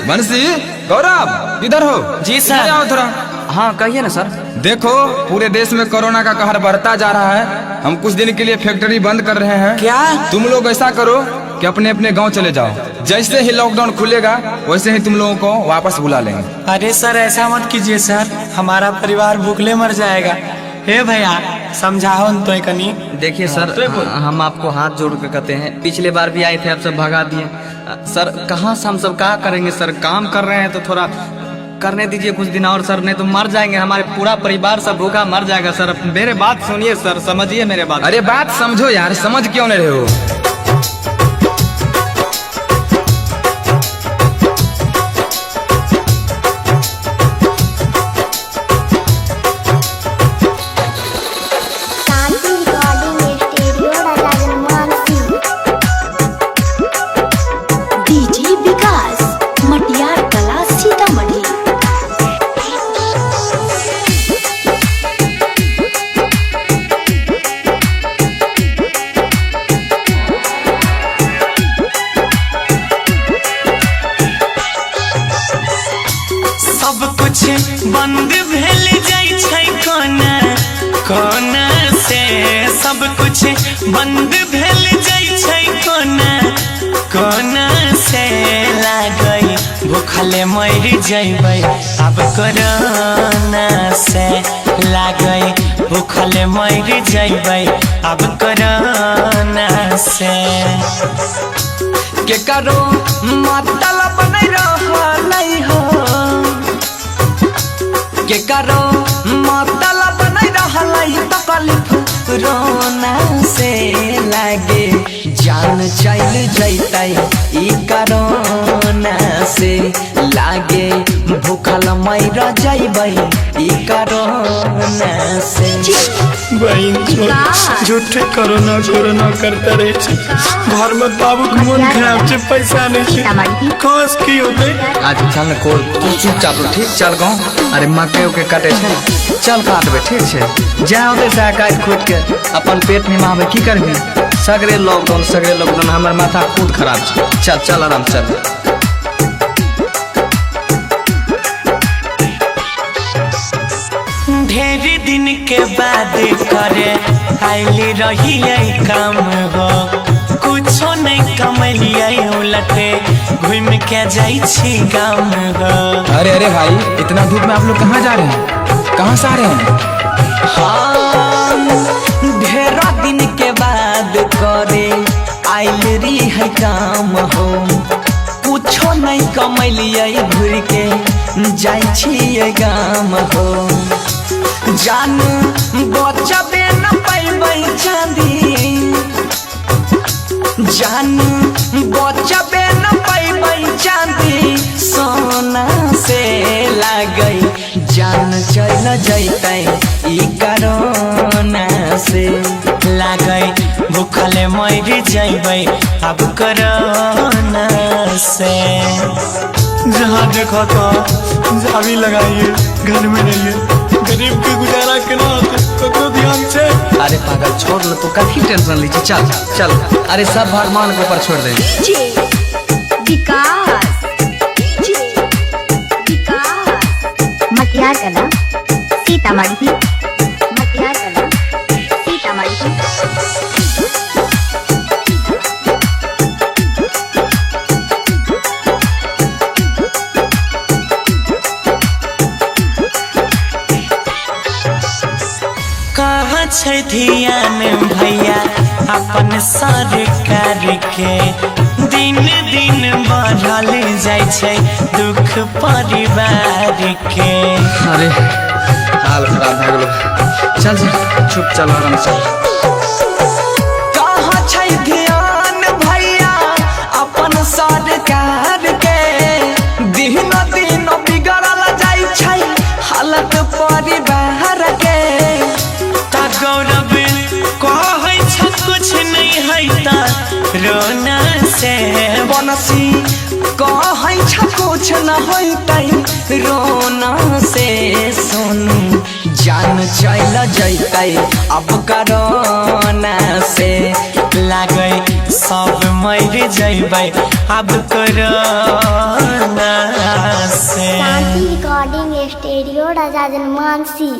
बंसी, गौरव इधर हो। जी सर। आओ थोड़ा। हाँ कहिए ना सर। देखो पूरे देश में कोरोना का कहर बढ़ता जा रहा है। हम कुछ दिन के लिए फैक्ट्री बंद कर रहे हैं। क्या? तुम लोग ऐसा करो कि अपने अपने गांव चले जाओ। जैसे ही लॉकडाउन खुलेगा वैसे ही तुम लोगों को वापस बुला लेंगे। अरे सर ऐसा मत कीजिए सर, हमारा परिवार भूखले मर जाएगा। हे भैया समझाओ न तो कनी। देखिए सर, हम आपको हाथ जोड़ कर कहते हैं, पिछले बार भी आए थे आप सब भगा दिए। सर कहाँ से हम सब क्या करेंगे सर, काम कर रहे हैं तो थोड़ा करने दीजिए कुछ दिन और सर, नहीं तो मर जाएंगे, हमारे पूरा परिवार सब भूखा मर जाएगा सर। मेरे बात सुनिए सर, समझिए मेरे बात। अरे बात समझो यार, समझ क्यों नहीं रहे हो? बंद भेल जाइ छै कोना कोना से, सब कुछ बंद भेल जाइ छै कोना कोना से। लागई भूखले मर जइबै अब कोरोना से, लागई भूखले मर जइबै अब कोरोना से। के करो मतलब नहीं रहलै हो, के करो मतलब नहीं रहलै तकलीफ रोना से। लागे जान चल जैतै ई कोरोना से, लागे भूखल मर जइबै ई कोरोना से। झूठे कोरोना कोरोना करते रहे छै, घर में बाबू के मन खराब छै, पैसा नहीं छै, कस की होते। आज चल न कोर तू चुपचाप रह, ठीक चल गाँव। अरे मकई के काटे छै, चल काटबे ठीक छै। जा होते से काट खोट के अपन पेट निमाबे, की करबी। सगरे लॉकडाउन हमर माथा खुद खराब छै। चल चल आराम चल। ढेर दिन के बाद करे आइली रही काम हो, कुछो नहीं कमलिए उलटे घूम के जाइ छी गाम हो। अरे अरे भाई, इतना धूप में आप लोग कहाँ जा रहे हैं? कहाँ से आ रहे हैं? हाँ ढेर दिन के बाद करे आइल री है काम हो, कुछो नहीं कमलिए घूर के जाइ छियै गाम हो। जान बचबे न पैबै चांदी, जान बचबे न पैबै चांदी सोना से। लागै जान चल जैतै ई कोरोना से, लागै भूखले मर जइबै अब कोरोना से। जहाँ देखो तो झाड़ी लगाइए, घर में रहिए, गरीब के गुजारा केना होते तो ध्यान से। अरे पागल छोड़ लो, तो काफी टेंशन लीजिए। चल चल, अरे सब भगवान के ऊपर छोड़ दे। विकास मटियार कला सीतामढ़ी, मटियार कला सीतामढ़ी। कहाँ छै ध्यान भैया अपन सरकार के, दिन दिन बढ़ल जाइ छै दुख परिवार के। अरे हाल खराब भए गेलो, चल चल चुप चल आराम चल। कहाँ छै ध्यान भैया अपन सरकार के, दिन दिन बिगड़ल जाइ छै हालत परिवार के। गौरव कहै छ कुछ नहीं है ता रोना से, बनसी कहै छ कुछ न होतै रोना से। सोनू जान चल जैतै अब कोरोना से, लागै सब मर जैबै अब कोरोना से। शांति रिकॉर्डिंग स्टूडियो राजा जनमानसी।